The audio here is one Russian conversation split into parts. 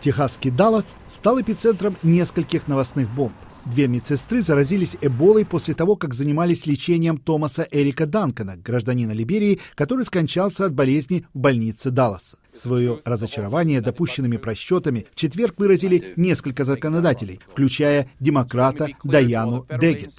Техасский Даллас стал эпицентром нескольких новостных бомб. 2 медсестры заразились эболой после того, как занимались лечением Томаса Эрика Данкана, гражданина Либерии, который скончался от болезни в больнице Далласа. Свое разочарование допущенными просчетами в четверг выразили несколько законодателей, включая демократа Даяну Деггет.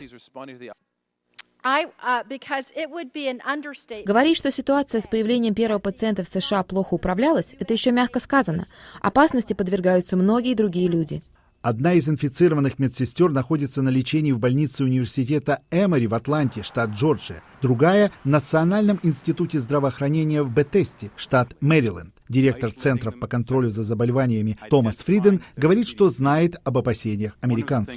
Говорить, что ситуация с появлением первого пациента в США плохо управлялась, это еще мягко сказано. Опасности подвергаются многие другие люди. Одна из инфицированных медсестер находится на лечении в больнице университета Эмори в Атланте, штат Джорджия. Другая – в Национальном институте здравоохранения в Бетесте, штат Мэриленд. Директор Центров по контролю за заболеваниями Томас Фриден говорит, что знает об опасениях американцев.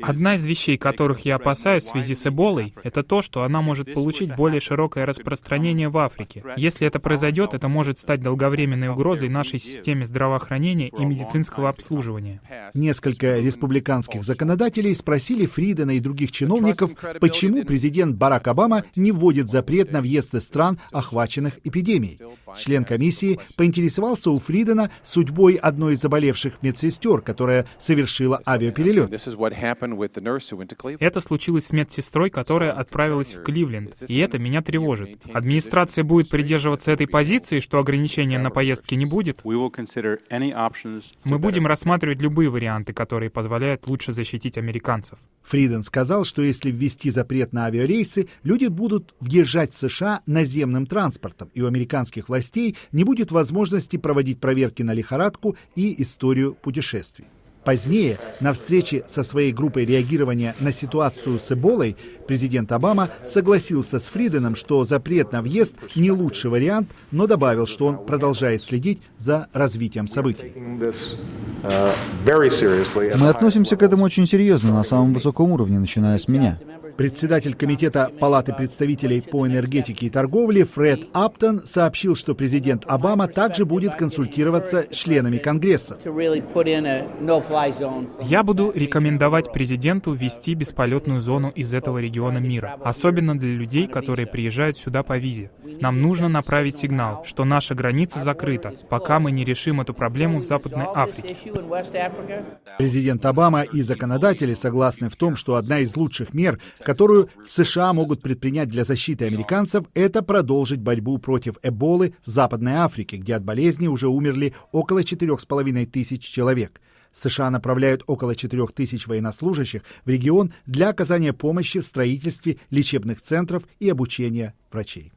Одна из вещей, которых я опасаюсь в связи с Эболой, это то, что она может получить более широкое распространение в Африке. Если это произойдет, это может стать долговременной угрозой нашей системе здравоохранения и медицинского обслуживания. Несколько республиканских законодателей спросили Фридена и других чиновников, почему президент Барак Обама не вводит запрет на въезд из стран, охваченных эпидемией. Член комиссии поинтересовался у Фридена судьбой одной из заболевших медсестер, которая совершила авиаперелет. Это случилось с медсестрой, которая отправилась в Кливленд, и это меня тревожит. Администрация будет придерживаться этой позиции, что ограничения на поездки не будет. Мы будем рассматривать любые варианты, которые позволяют лучше защитить американцев. Фриден сказал, что если ввести запрет на авиарейсы, люди будут въезжать в США наземным транспортом, и у американских властей не будет возможности проводить проверки на лихорадку и историю путешествий. Позднее, на встрече со своей группой реагирования на ситуацию с Эболой, президент Обама согласился с Фриденом, что запрет на въезд не лучший вариант, но добавил, что он продолжает следить за развитием событий. Мы относимся к этому очень серьезно, на самом высоком уровне, начиная с меня. Председатель комитета Палаты представителей по энергетике и торговле Фред Аптон сообщил, что президент Обама также будет консультироваться с членами Конгресса. Я буду рекомендовать президенту ввести бесполетную зону из этого региона мира, особенно для людей, которые приезжают сюда по визе. Нам нужно направить сигнал, что наша граница закрыта, пока мы не решим эту проблему в Западной Африке. Президент Обама и законодатели согласны в том, что одна из лучших мер, которую США могут предпринять для защиты американцев, это продолжить борьбу против Эболы в Западной Африке, где от болезни уже умерли около 4,5 тысяч человек. США направляют около 4 тысяч военнослужащих в регион для оказания помощи в строительстве лечебных центров и обучения врачей.